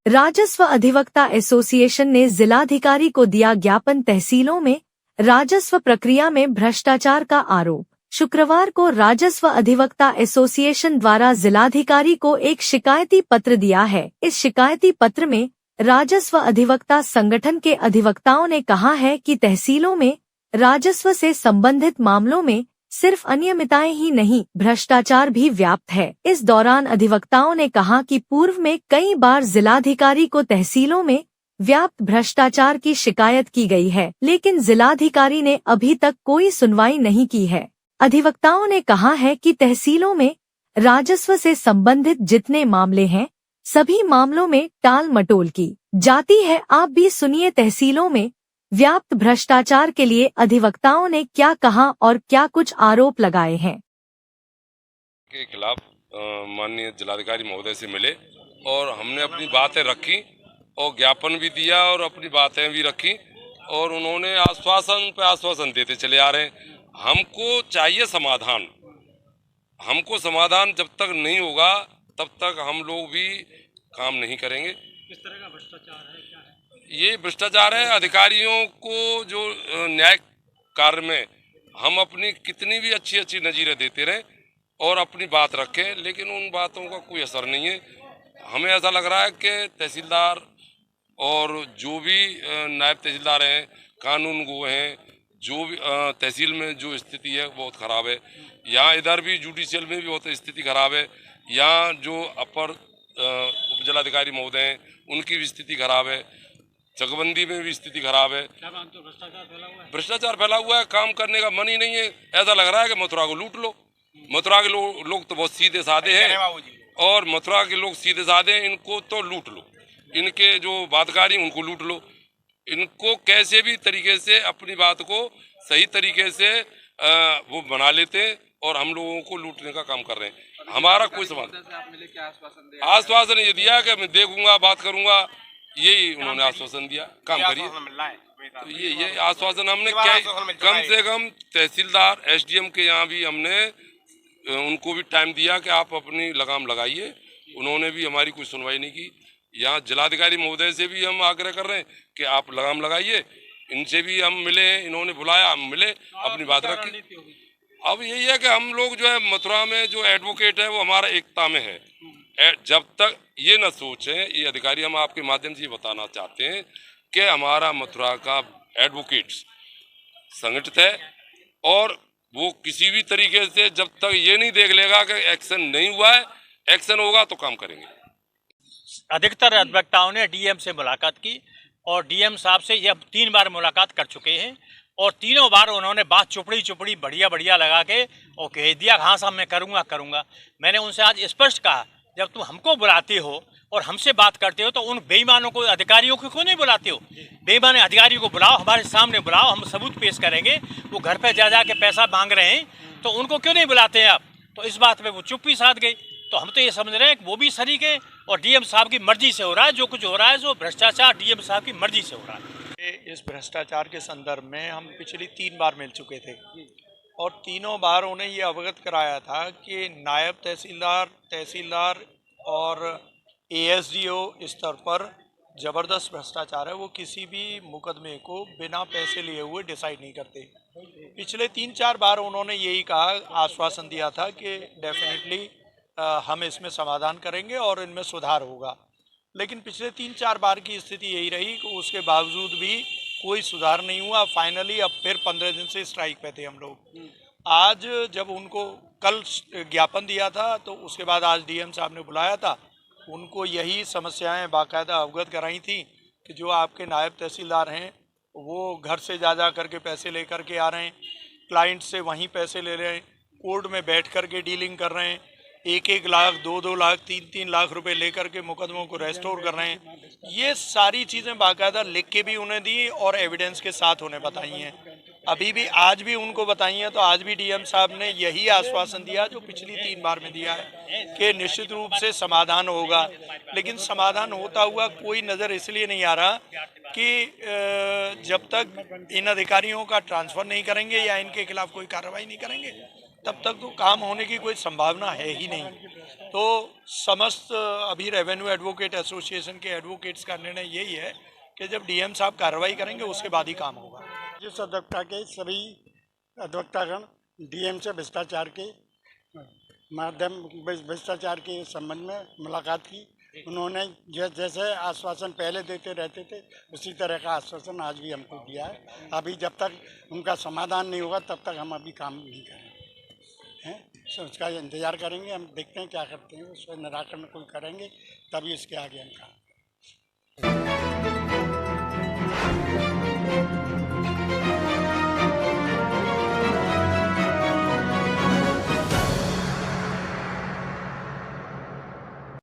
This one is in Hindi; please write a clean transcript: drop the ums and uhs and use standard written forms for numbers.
राजस्व अधिवक्ता एसोसिएशन ने जिलाधिकारी को दिया ज्ञापन। तहसीलों में राजस्व प्रक्रिया में भ्रष्टाचार का आरोप। शुक्रवार को राजस्व अधिवक्ता एसोसिएशन द्वारा जिलाधिकारी को एक शिकायती पत्र दिया है। इस शिकायती पत्र में राजस्व अधिवक्ता संगठन के अधिवक्ताओं ने कहा है कि तहसीलों में राजस्व से संबंधित मामलों में सिर्फ अनियमितताएं ही नहीं, भ्रष्टाचार भी व्याप्त है। इस दौरान अधिवक्ताओं ने कहा कि पूर्व में कई बार जिलाधिकारी को तहसीलों में व्याप्त भ्रष्टाचार की शिकायत की गई है, लेकिन जिलाधिकारी ने अभी तक कोई सुनवाई नहीं की है। अधिवक्ताओं ने कहा है कि तहसीलों में राजस्व से संबंधित जितने मामले हैं, सभी मामलों में टाल मटोल की जाती है। आप भी सुनिए तहसीलों में व्याप्त भ्रष्टाचार के लिए अधिवक्ताओं ने क्या कहा और क्या कुछ आरोप लगाए हैं। के खिलाफ माननीय जिलाधिकारी महोदय से मिले और हमने अपनी बातें रखी और ज्ञापन भी दिया और अपनी बातें भी रखी और उन्होंने आश्वासन पे आश्वासन देते चले आ रहे हैं। हमको चाहिए समाधान। हमको समाधान जब तक नहीं होगा तब तक हम लोग भी काम नहीं करेंगे। किस तरह का भ्रष्टाचार है, क्या है? ये भ्रष्टाचार है। अधिकारियों को जो न्याय कार्य में हम अपनी कितनी भी अच्छी नजीरें देते रहे और अपनी बात रखें, लेकिन उन बातों का कोई असर नहीं है। हमें ऐसा लग रहा है कि तहसीलदार और जो भी नायब तहसीलदार हैं, कानून गो हैं, जो भी तहसील में जो स्थिति है बहुत ख़राब है। यहाँ इधर भी जुडिशियल में भी बहुत स्थिति खराब है। यहाँ जो अपर उप जिलाधिकारी महोदय हैं उनकी भी स्थिति खराब है। चकबंदी में भी स्थिति खराब है। भ्रष्टाचार फैला हुआ है। काम करने का मन ही नहीं है। ऐसा लग रहा है कि मथुरा को लूट लो। मथुरा के लोग तो बहुत सीधे साधे हैं और मथुरा के लोग सीधे साधे हैं, इनको तो लूट लो। इनके जो बातकारी उनको लूट लो। इनको कैसे भी तरीके से अपनी बात को सही तरीके से वो बना लेते हैं और हम लोगों को लूटने का काम कर रहे हैं। हमारा कोई समाधान आश्वासन ये दिया कि मैं देखूंगा, बात करूंगा, यही उन्होंने आश्वासन दिया। काम करिए। तो ये आश्वासन हमने क्या कम से कम तहसीलदार एसडीएम के यहाँ भी हमने उनको भी टाइम दिया कि आप अपनी लगाम लगाइए। उन्होंने भी हमारी कोई सुनवाई नहीं की। यहाँ जिलाधिकारी महोदय से भी हम आग्रह कर रहे हैं कि आप लगाम लगाइए। इनसे भी हम मिले, इन्होंने बुलाया, हम मिले, अपनी बात रखी। अब यही है कि हम लोग जो है मथुरा में जो एडवोकेट है वो हमारा एकता में है। जब तक ये न सोचें, ये अधिकारी हम आपके माध्यम से बताना चाहते हैं कि हमारा मथुरा का एडवोकेट्स संगठित है और वो किसी भी तरीके से जब तक ये नहीं देख लेगा कि एक्शन नहीं हुआ है, एक्शन होगा तो काम करेंगे। अधिकतर अधिवक्ताओं ने डीएम से मुलाकात की और डीएम साहब से यह 3 बार मुलाकात कर चुके हैं और तीनों बार उन्होंने बात चुपड़ी बढ़िया लगा के और कह दिया हाँ साहब मैं करूँगा। मैंने उनसे आज स्पष्ट कहा, जब तुम हमको बुलाते हो और हमसे बात करते हो तो उन बेईमानों को, अधिकारियों को क्यों नहीं बुलाते हो? बेईमान अधिकारियों को बुलाओ, हमारे सामने बुलाओ, हम सबूत पेश करेंगे। वो घर पे जा के पैसा मांग रहे हैं तो उनको क्यों नहीं बुलाते हैं आप? तो इस बात पे वो चुप्पी साध गई। तो हम तो ये समझ रहे हैं कि वो भी शरीक है और डीएम साहब की मर्जी से हो रहा है। जो कुछ हो रहा है जो भ्रष्टाचार डीएम साहब की मर्जी से हो रहा है। इस भ्रष्टाचार के संदर्भ में हम पिछली 3 बार मिल चुके थे और तीनों बार उन्हें ये अवगत कराया था कि नायब तहसीलदार और एएसडीओ स्तर पर ज़बरदस्त भ्रष्टाचार है। वो किसी भी मुकदमे को बिना पैसे लिए हुए डिसाइड नहीं करते। पिछले 3-4 बार उन्होंने यही कहा, आश्वासन दिया था कि डेफिनेटली हम इसमें समाधान करेंगे और इनमें सुधार होगा। लेकिन पिछले 3-4 बार की स्थिति यही रही कि उसके बावजूद भी कोई सुधार नहीं हुआ। फाइनली अब फिर 15 दिन से स्ट्राइक पे थे हम लोग। आज जब उनको कल ज्ञापन दिया था तो उसके बाद आज डीएम साहब ने बुलाया था, उनको यही समस्याएं बाकायदा अवगत कराई थी कि जो आपके नायब तहसीलदार हैं वो घर से जा करके पैसे लेकर के आ रहे हैं, क्लाइंट से वहीं पैसे ले रहे हैं, कोर्ट में बैठ कर के डीलिंग कर रहे हैं, 1-1 लाख, 2-2 लाख, 3-3 लाख रुपए लेकर के मुकदमों को रेस्टोर कर रहे हैं। ये सारी चीज़ें बाकायदा लिख के भी उन्हें दी और एविडेंस के साथ उन्हें बताई हैं। अभी भी आज भी उनको बताई हैं। तो आज भी डीएम साहब ने यही आश्वासन दिया जो पिछली 3 बार में दिया है कि निश्चित रूप से समाधान होगा। लेकिन समाधान होता हुआ कोई नज़र इसलिए नहीं आ रहा कि जब तक इन अधिकारियों का ट्रांसफ़र नहीं करेंगे या इनके खिलाफ कोई कार्रवाई नहीं करेंगे तब तक तो काम होने की कोई संभावना है ही नहीं। तो समस्त अभी रेवेन्यू एडवोकेट एसोसिएशन के एडवोकेट्स का निर्णय यही है कि जब डीएम साहब कार्रवाई करेंगे उसके बाद ही काम होगा। जिस अधिवक्ता के सभी अधिवक्तागण डीएम से भ्रष्टाचार के माध्यम भ्रष्टाचार के संबंध में मुलाकात की। उन्होंने जैसे आश्वासन पहले देते रहते थे उसी तरह का आश्वासन आज भी हमको दिया है। अभी जब तक उनका समाधान नहीं होगा तब तक हम अभी काम नहीं करेंगे हैं, तो उसका इंतज़ार करेंगे। हम देखते हैं क्या करते हैं, उसका निराकरण कोई करेंगे तभी इसके आगे हम काम करेंगे।